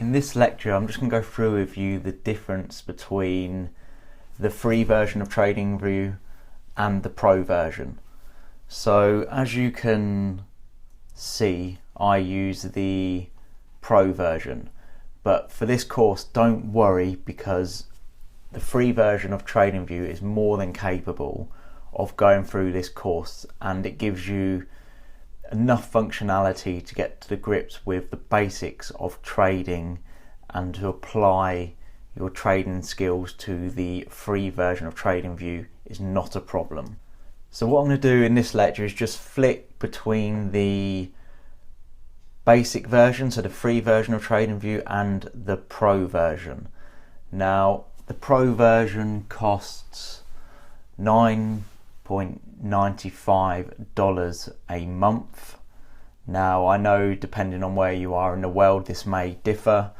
In this lecture, I'm just going to go through with you the difference between the free version of Tradingview and the pro version. So as you can see, I use the pro version, but for this course, don't worry, because the free version of Tradingview is more than capable of going through this course, and it gives you enough functionality to get to the grips with the basics of trading and to apply your trading skills to the free version of Tradingview is not a problem. So what I'm going to do in this lecture is just flick between the basic version, so the free version of Tradingview, and the pro version. Now the pro version costs $9.95 a month. Now I know, depending on where you are in the world, this may differ.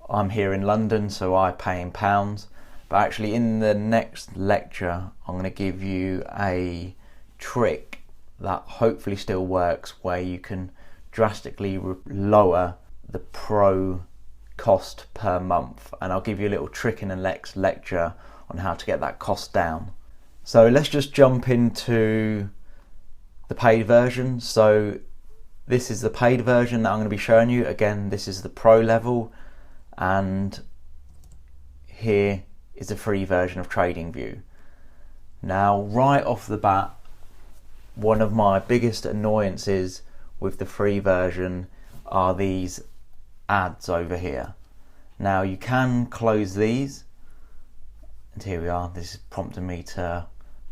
I'm here in London, so I pay in pounds, but actually in the next lecture I'm going to give you a trick that hopefully still works, where you can drastically lower the pro cost per month, and I'll give you a little trick in the next lecture on how to get that cost down. So let's just jump into the paid version. So this is the paid version that I'm going to be showing you. Again, this is the pro level, and here is the free version of Tradingview. Now right off the bat, one of my biggest annoyances with the free version are these ads over here. Now you can close these, and here we are. This is prompting me to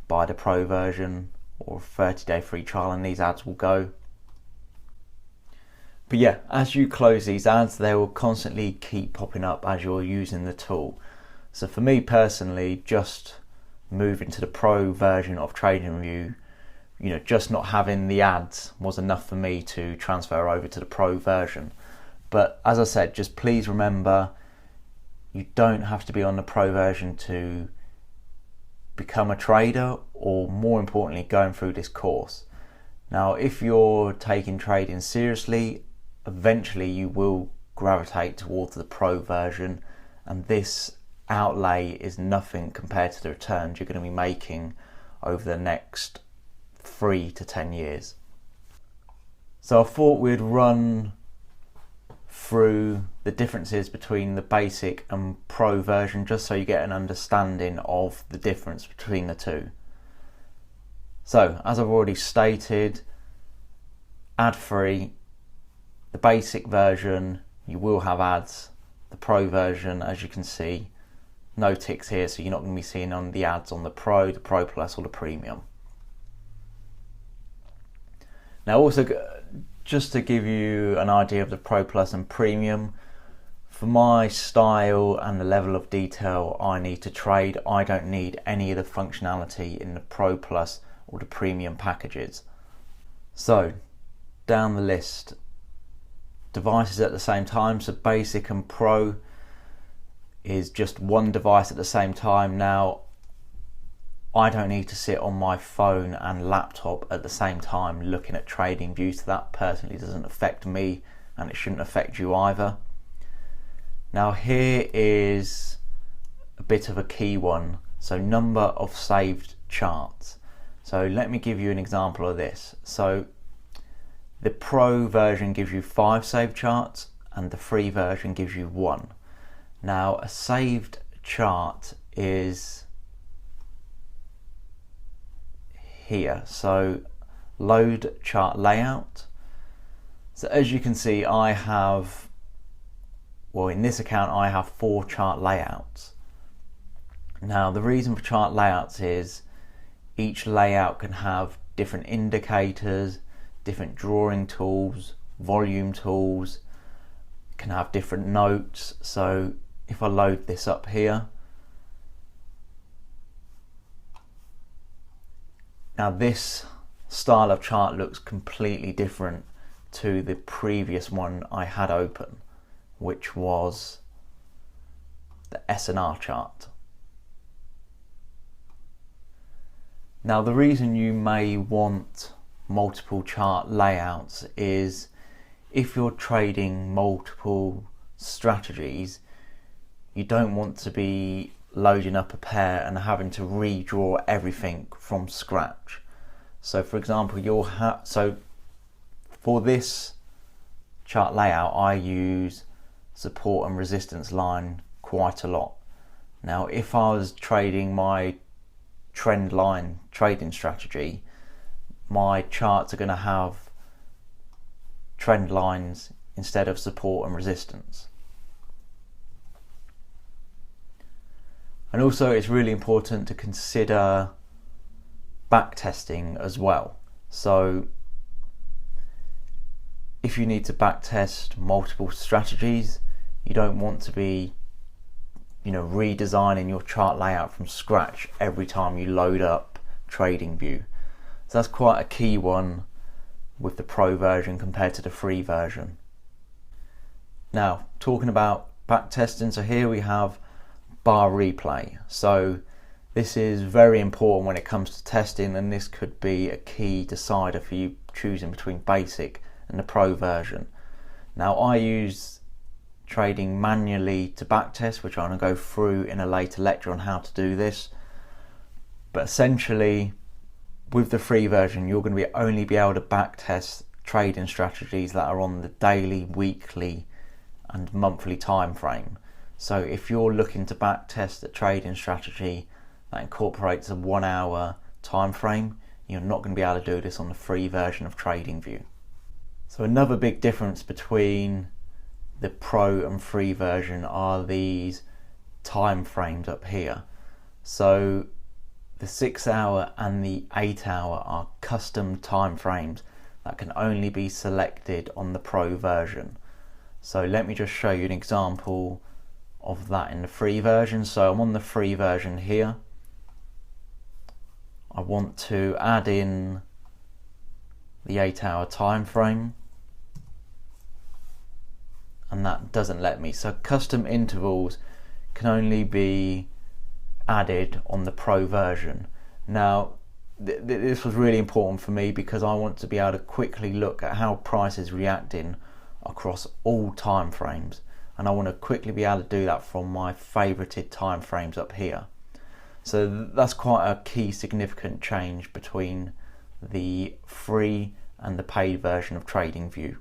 buy the pro version or 30-day free trial, and these ads will go. But yeah, as you close these ads, they will constantly keep popping up as you're using the tool. So for me personally, just moving to the pro version of Tradingview, just not having the ads was enough for me to transfer over to the pro version. But as I said, just please remember, you don't have to be on the pro version to become a trader, or more importantly, going through this course. Now, if you're taking trading seriously, eventually you will gravitate towards the pro version, and this outlay is nothing compared to the returns you're going to be making over the next 3 to 10 years. So I thought we'd run through the differences between the basic and pro version, just so you get an understanding of the difference between the two. So as I've already stated, ad-free. The basic version, you will have ads. The pro version, as you can see, no ticks here, so you're not going to be seeing on the ads on the pro plus, or the premium. Now also, just to give you an idea of the pro plus and premium, for my style and the level of detail I need to trade, I don't need any of the functionality in the pro plus or the premium packages. So down the list, devices at the same time. So basic and pro is just one device at the same time. Now I don't need to sit on my phone and laptop at the same time looking at Tradingview, so that personally doesn't affect me, and it shouldn't affect you either. Now here is a bit of a key one, so number of saved charts. So let me give you an example of this. So the pro version gives you 5 saved charts, and the free version gives you 1. Now a saved chart is here, so load chart layout. So as you can see, I have, well, in this account I have 4 chart layouts. Now the reason for chart layouts is each layout can have different indicators, different drawing tools, volume tools, can have different notes. So if I load this up here, now this style of chart looks completely different to the previous one I had open, which was the S&R chart. Now the reason you may want multiple chart layouts is if you're trading multiple strategies, you don't want to be loading up a pair and having to redraw everything from scratch. So for example, for this chart layout, I use support and resistance line quite a lot. Now, if I was trading my trend line trading strategy, my charts are going to have trend lines instead of support and resistance. And also, it's really important to consider backtesting as well. So if you need to backtest multiple strategies, you don't want to be redesigning your chart layout from scratch every time you load up Tradingview. So that's quite a key one with the pro version compared to the free version. Now, talking about backtesting, so here we have bar replay. So this is very important when it comes to testing, and this could be a key decider for you choosing between basic and the pro version. Now, I use trading manually to backtest, which I'm going to go through in a later lecture on how to do this. But essentially, with the free version, you're going to only be able to backtest trading strategies that are on the daily, weekly and monthly time frame. So if you're looking to backtest a trading strategy that incorporates a 1 hour time frame, you're not going to be able to do this on the free version of Tradingview. So another big difference between the pro and free version are these time frames up here. So the 6 hour and the 8 hour are custom time frames that can only be selected on the pro version. So let me just show you an example of that in the free version. So I'm on the free version here. I want to add in the 8 hour time frame, and that doesn't let me. So custom intervals can only be added on the pro version. Now this was really important for me because I want to be able to quickly look at how price is reacting across all time frames, and I want to quickly be able to do that from my favorited time frames up here. So that's quite a key significant change between the free and the paid version of Tradingview.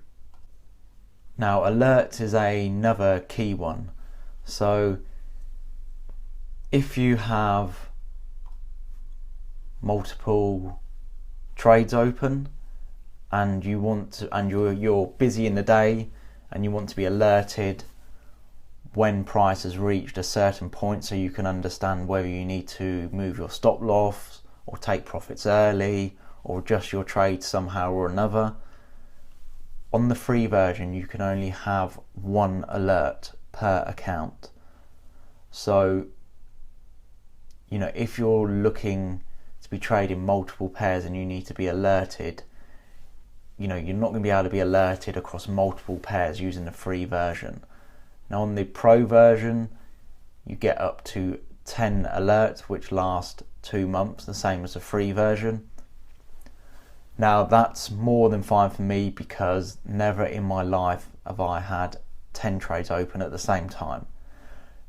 Now, alerts is another key one. So if you have multiple trades open and you want to, and you're busy in the day and you want to be alerted when price has reached a certain point, so you can understand whether you need to move your stop loss or take profits early or adjust your trade somehow or another. On the free version, you can only have one alert per account. So, if you're looking to be trading multiple pairs and you need to be alerted, you're not going to be able to be alerted across multiple pairs using the free version. Now on the pro version, you get up to 10 alerts, which last 2 months, the same as the free version. Now that's more than fine for me because never in my life have I had 10 trades open at the same time.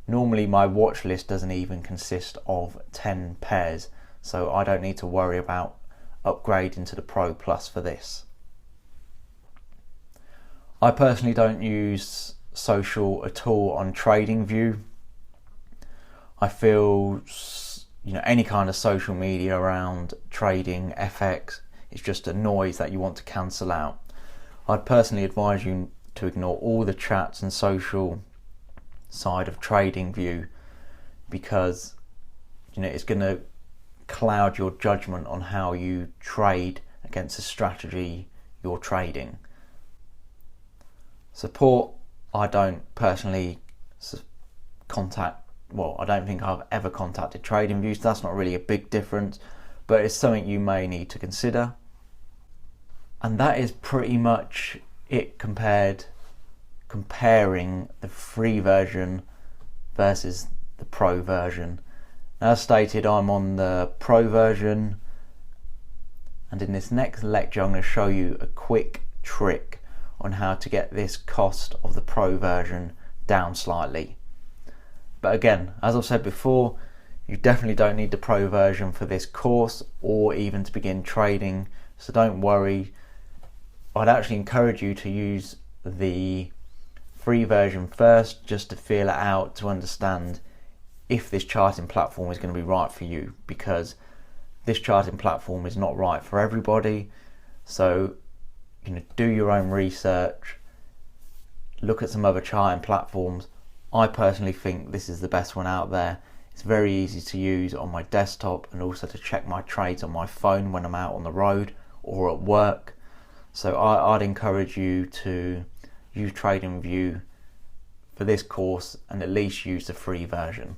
Normally my watch list doesn't even consist of 10 pairs, so I don't need to worry about upgrading to the Pro Plus for this. I personally don't use social at all on Tradingview. I feel any kind of social media around trading FX is just a noise that you want to cancel out. I'd personally advise you to ignore all the chats and social side of Tradingview because it's going to cloud your judgment on how you trade against the strategy you're trading. Support, I don't personally contact, I don't think I've ever contacted Tradingview, so that's not really a big difference, but it's something you may need to consider. And that is pretty much it comparing the free version versus the pro version. Now, as stated, I'm on the pro version, and in this next lecture I'm going to show you a quick trick on how to get this cost of the pro version down slightly. But again, as I've said before, you definitely don't need the pro version for this course or even to begin trading, so don't worry. I'd actually encourage you to use the free version first, just to feel it out, to understand if this charting platform is going to be right for you, because this charting platform is not right for everybody. So do your own research, look at some other charting platforms. I personally think this is the best one out there. It's very easy to use on my desktop, and also to check my trades on my phone when I'm out on the road or at work. So I'd encourage you to use TradingView for this course, and at least use the free version.